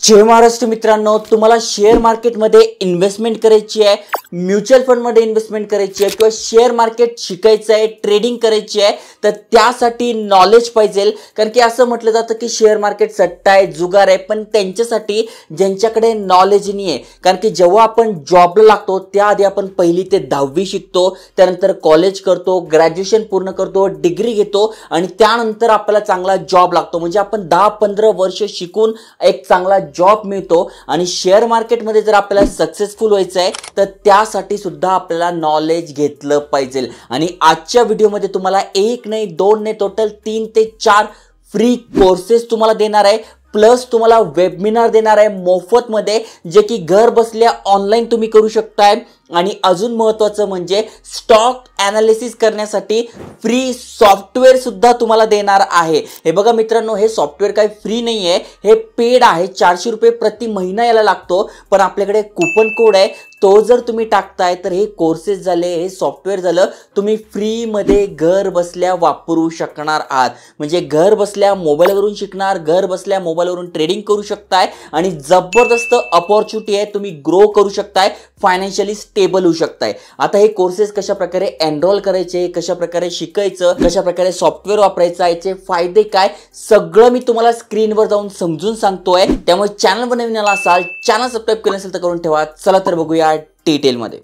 जय महाराष्ट्र मित्रांनो, तुम्हाला शेअर मार्केटमध्ये इन्व्हेस्टमेंट करायची आहे, म्युच्युअल फंडमध्ये इन्व्हेस्टमेंट करायची आहे किंवा शेअर मार्केट शिकायचं आहे, ट्रेडिंग करायची आहे, तर त्यासाठी नॉलेज पाहिजे. कारण की असं म्हटलं जातं की शेअर मार्केट सट्टा आहे, जुगार आहे, पण त्यांच्यासाठी ज्यांच्याकडे नॉलेज नाही आहे. कारण की जेव्हा आपण जॉबला लागतो त्याआधी आपण पहिली ते 10वी शिकतो, त्यानंतर कॉलेज करतो, ग्रॅज्युएशन पूर्ण करतो, डिग्री घेतो आणि त्यानंतर आपल्याला चांगला जॉब लागतो. म्हणजे आपण 10-15 वर्ष शिकून एक चांगला जॉब मिळतो. आणि शेअर मार्केटमध्ये जर आपल्याला सक्सेसफुल व्हायचं आहे तर त्यासाठी सुद्धा आपल्याला नॉलेज घेतलं पाहिजे. आणि आजच्या व्हिडिओमध्ये तुम्हाला एक नाही, दोन नाही, टोटल 3 ते 4 फ्री कोर्सेस तुम्हाला देणार आहे, प्लस तुम्हाला वेबिनार देणार आहे मोफतमध्ये, जे की घर बसल्या ऑनलाईन तुम्ही करू शकताय. आणि अजून महत्त्वाचं म्हणजे स्टॉक ॲनालिसिस करण्यासाठी फ्री सॉफ्टवेअर सुद्धा तुम्हाला देणार आहे. हे बघा मित्रांनो, हे सॉफ्टवेअर काही फ्री नाही आहे, हे पेड आहे. 400 रुपये प्रति महिना याला लागतो. पण आपल्याकडे कूपन कोड आहे, तो जर तुम्ही टाकताय तर हे कोर्सेस झाले, हे सॉफ्टवेअर झालं, तुम्ही फ्रीमध्ये घर बसल्या वापरू शकणार आहात. म्हणजे घर बसल्या मोबाईलवरून शिकणार, घर बसल्या मोबाईलवरून ट्रेडिंग करू शकताय आणि जबरदस्त अपॉर्च्युनिटी आहे. तुम्ही ग्रो करू शकताय, फायनान्शियली स्टेबल होऊ शकताय. आता हे कोर्सेस कशा प्रकारे एनरोल करायचे, कशा प्रकारे शिकायचं, कशा प्रकारे सॉफ्टवेअर वापरायचं, याचे फायदे काय, सगळं मी तुम्हाला स्क्रीनवर जाऊन समजून सांगतोय. त्यामुळे चॅनलवर नवीन आला असाल, चॅनल सबस्क्राईब केलं असेल तर करून ठेवा. चला तर बघूया डिटेलमध्ये.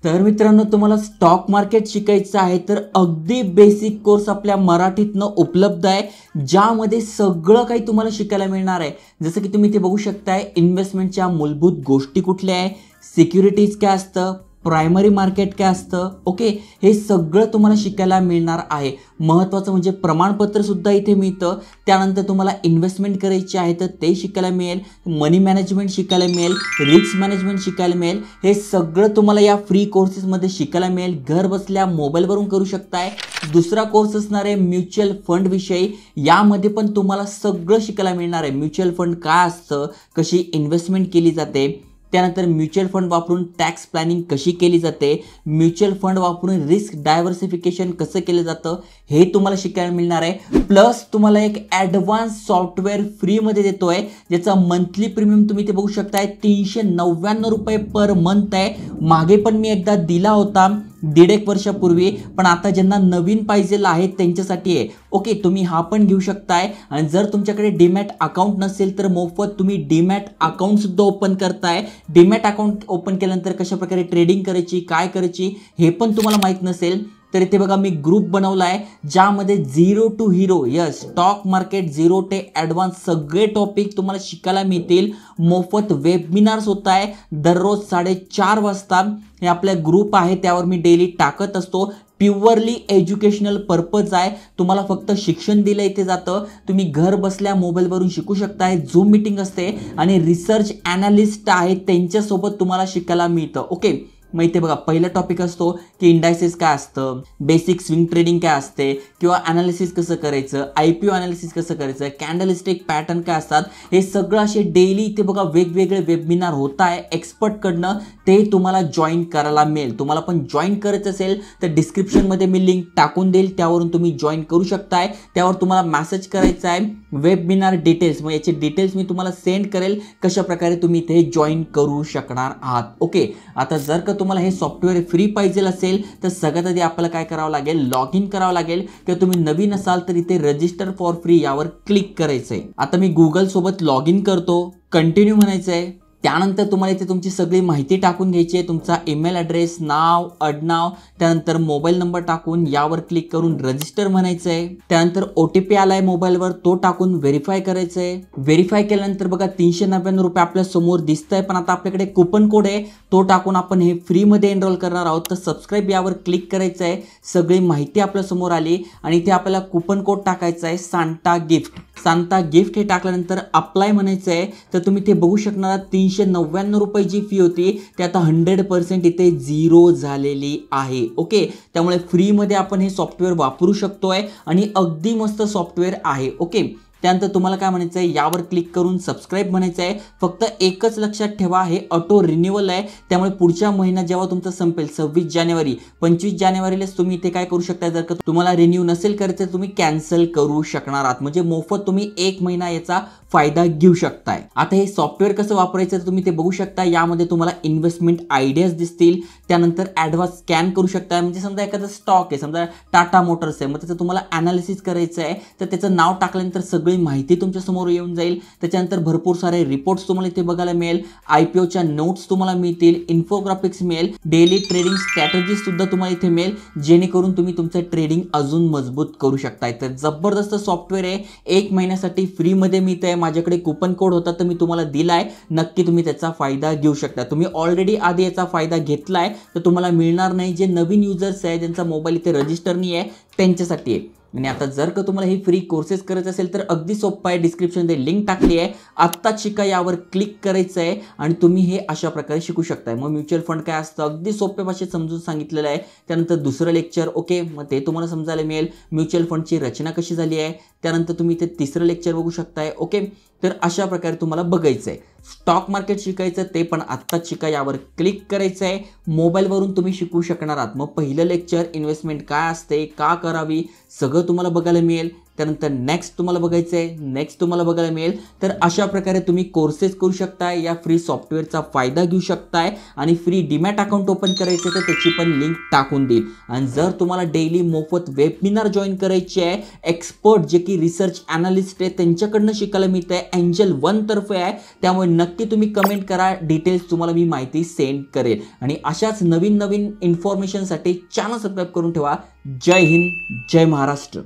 तर मित्रांनो, तुम्हाला स्टॉक मार्केट शिकायचं आहे तर अगदी बेसिक कोर्स आपल्या मराठीतनं उपलब्ध आहे, ज्यामध्ये सगळं काही तुम्हाला शिकायला मिळणार आहे. जसं की तुम्ही ते बघू शकताय, इन्व्हेस्टमेंटच्या मूलभूत गोष्टी कुठल्या आहे, सिक्युरिटीज काय असतं, प्रायमरी मार्केट काय असतं, ओके, हे सगळं तुम्हाला शिकायला मिळणार आहे. महत्त्वाचं म्हणजे प्रमाणपत्र सुद्धा इथे मिळतं. त्यानंतर तुम्हाला इन्व्हेस्टमेंट करायची आहे तर ते शिकायला मिळेल, मनी मॅनेजमेंट शिकायला मिळेल, रिस्क मॅनेजमेंट शिकायला मिळेल. हे सगळं तुम्हाला या फ्री कोर्सेसमध्ये शिकायला मिळेल. घर बसल्या मोबाईलवरून करू शकताय. दुसरा कोर्स असणार आहे म्युच्युअल फंड विषयी. यामध्ये पण तुम्हाला सगळं शिकायला मिळणार आहे. म्युच्युअल फंड काय असतं, कशी इन्व्हेस्टमेंट केली जाते, त्यानंतर म्युच्युअल फंड वापरून टॅक्स प्लॅनिंग कशी केली जाते, म्युच्युअल फंड वापरून रिस्क डायव्हर्सिफिकेशन कसं केलं जातं, हे तुम्हाला शिकायला मिळणार आहे. प्लस तुम्हाला एक ॲडव्हान्स सॉफ्टवेअर फ्रीमध्ये देतोय, ज्याचा मंथली प्रीमियम तुम्ही ते बघू शकताय, 399 रुपये पर मंथ आहे. मागे पण मी एकदा दिला होता 1.5 वर्षापूर्वी, पण आता ज्यांना नवीन पाहिजे आहे त्यांच्यासाठी आहे. ओके, तुम्ही हा पण घेऊ शकताय. आणि जर तुमच्याकडे डीमॅट अकाउंट नसेल तर मोफत तुम्ही डीमॅट अकाउंट सुद्धा ओपन करताय. डीमॅट अकाउंट ओपन केल्यानंतर कशा प्रकारे ट्रेडिंग करायची, काय करायची हे पण तुम्हाला माहीत नसेल तर इथे बघा मी ग्रुप बनवला आहे, ज्यामध्ये 0 to Hero, yes, stock market 0 ते ॲडव्हान्स सगळे टॉपिक तुम्हाला शिकायला मिळतील. मोफत वेबिनार्स होत आहे दररोज 4:30 वाजता. हे आपल्या ग्रुप आहे, त्यावर मी डेली टाकत असतो. प्युअरली एज्युकेशनल पर्पज आहे. तुम्हाला फक्त शिक्षण दिलं इथे जातं. तुम्ही घर बसल्या मोबाईलवरून शिकू शकताय. झूम मीटिंग असते आणि रिसर्च ॲनालिस्ट आहेत, त्यांच्यासोबत तुम्हाला शिकायला मिळतं. ओके, मग इथे बघा पहिला टॉपिक असतो की इंडायसेस काय असतं, बेसिक स्विंग ट्रेडिंग काय असते, किंवा ॲनालिसिस कसं करायचं, IPO ॲनालिसिस कसं करायचं, कॅन्डलस्टिक पॅटर्न काय असतात, हे सगळं असे डेली इथे बघा वेगवेगळे वेबिनार होत आहे एक्सपर्टकडनं. ते तुम्हाला जॉईन करायला मिळेल. तुम्हाला पण जॉईन करायचं असेल तर डिस्क्रिप्शनमध्ये मी लिंक टाकून देईल, त्यावरून तुम्ही जॉईन करू शकताय. त्यावर तुम्हाला मेसेज करायचा आहे वेबिनार डिटेल्स, मग याचे डिटेल्स मी तुम्हाला सेंड करेल, कशा प्रकारे तुम्ही इथे जॉईन करू शकणार आहात. ओके, आता जर का तुम्हाला हे सॉफ्टवेअर फ्री पाहिजे असेल तर सगळ्यात आधी आपल्याला काय करावं लागेल, लॉग इन करावं लागेल. किंवा तुम्ही नवीन असाल तर इथे रजिस्टर फॉर फ्री यावर क्लिक करायचंय. आता मी गुगल सोबत लॉग इन करतो, कंटिन्यू म्हणायचं आहे. त्यानंतर तुम्हाला इथे तुमची सगळी माहिती टाकून घ्यायची आहे, तुमचा ईमेल ॲड्रेस, नाव, आडनाव, त्यानंतर मोबाईल नंबर टाकून यावर क्लिक करून रजिस्टर म्हणायचं आहे. त्यानंतर OTP आलाय मोबाईलवर, तो टाकून व्हेरीफाय करायचं आहे. व्हेरीफाय केल्यानंतर बघा 399 रुपये आपल्या समोर दिसत आहे, पण आता आपल्याकडे कुपन कोड आहे, तो टाकून आपण हे फ्रीमध्ये एनरोल करणार आहोत. तर सबस्क्राईब यावर क्लिक करायचं आहे. सगळी माहिती आपल्या समोर आली आणि इथे आपल्याला कुपन कोड टाकायचा आहे, सांता गिफ्ट. सांता गिफ्ट हे टाकल्यानंतर अप्लाय म्हणायचं आहे. तर तुम्ही ते बघू शकणार 399 रुपये जी फी होती ते आता 100% इथे 0 झालेली आहे. ओके, त्यामुळे फ्रीमध्ये आपण हे सॉफ्टवेअर वापरू शकतोय आणि अगदी मस्त सॉफ्टवेअर आहे. ओके, त्यानंतर तुम्हाला काय म्हणायचं आहे, यावर क्लिक करून सबस्क्राईब म्हणायचं आहे. फक्त एकच लक्षात ठेवा, हे ऑटो रिन्युअल आहे, त्यामुळे पुढच्या महिना जेव्हा तुमचा संपेल 26 जानेवारी 25 जानेवारीलाच तुम्ही इथे काय करू शकता, जर का तुम्हाला रिन्यू नसेल करायचं तुम्ही कॅन्सल करू शकणार आहात. म्हणजे मोफत तुम्ही 1 महिना याचा फायदा घेऊ शकताय. आता हे सॉफ्टवेअर कसं वापरायचं तुम्ही ते बघू शकता. यामध्ये तुम्हाला इन्व्हेस्टमेंट आयडियाज दिसतील, त्यानंतर ॲडव्हान्स स्कॅन करू शकता. म्हणजे समजा एखादा स्टॉक आहे, समजा टाटा मोटर्स आहे, मग त्याचं तुम्हाला ॲनालिसिस करायचं आहे, तर त्याचं नाव टाकल्यानंतर सगळी माहिती तुमच्या समोर येऊन जाईल. त्याच्यानंतर भरपूर सारे रिपोर्ट्स तुम्हाला इथे बघायला मिळेल, IPOच्या नोट्स तुम्हाला मिळतील, इन्फोग्राफिक्स मिळेल, डेली ट्रेडिंग स्ट्रॅटेजी सुद्धा तुम्हाला इथे मिळेल, जेणेकरून तुम्ही तुमचं ट्रेडिंग अजून मजबूत करू शकताय. तर जबरदस्त सॉफ्टवेअर आहे, 1 महिन्यासाठी फ्रीमध्ये मिळत आहे. माझ्याकडे कुपन कोड होता तर मी तुम्हाला दिलाय, नक्की तुम्ही त्याचा फायदा घेऊ शकता. तुम्ही ऑलरेडी आधी याचा फायदा घेतलाय तर तुम्हाला मिळणार नाही. जे नवीन युजर्स आहे, ज्यांचा मोबाईल इथे रजिस्टर नाही आहे, त्यांच्यासाठी आहे. आणि आता जर का तुम्हाला ही फ्री कोर्सेस करायचं असेल तर अगदी सोपं आहे, डिस्क्रिप्शनमध्ये लिंक टाकली आहे, आत्ताच शिका यावर क्लिक करायचं आहे आणि तुम्ही हे अशा प्रकारे शिकू शकताय. मग म्युच्युअल फंड काय असतं अगदी सोप्या भाषेत समजून सांगितलेलं आहे. त्यानंतर दुसरं लेक्चर ओके, मग ते तुम्हाला समजायला मिळेल. म्युच्युअल फंडची रचना कशी झाली आहे, त्यानंतर तुम्ही इथे तिसरं लेक्चर बघू शकताय. ओके, तर अशा प्रकारे तुम्हाला बघायचं आहे. स्टॉक मार्केट शिकायचं ते पण आत्ताच शिका यावर क्लिक करायचं आहे. मोबाईलवरून तुम्ही शिकू शकणार आहात. मग पहिलं लेक्चर इन्व्हेस्टमेंट काय असते, का करावी, सगळं तुम्हाला बघायला मिळेल. त्यानंतर नेक्स्ट तुम्हाला बघायचं आहे, नेक्स्ट तुम्हाला बघायला मिळेल. तर अशा प्रकारे तुम्ही कोर्सेस करू शकताय, या फ्री सॉफ्टवेअरचा फायदा घेऊ शकताय आणि फ्री डीमॅट अकाउंट ओपन करायचं तर त्याची पण लिंक टाकून देईल. आणि जर तुम्हाला डेली मोफत वेबिनार जॉईन करायचे आहे, एक्सपर्ट जे की रिसर्च ॲनालिस्ट आहे त्यांच्याकडनं शिकायला मिळतं आहे, एंजल 1 तर्फे आहे, त्यामुळे नक्की तुम्ही कमेंट करा, डिटेल्स तुम्हाला मी माहिती सेंड करेल. आणि अशाच नवीन नवीन इन्फॉर्मेशनसाठी चॅनल सबस्क्राईब करून ठेवा. जय हिंद, जय महाराष्ट्र.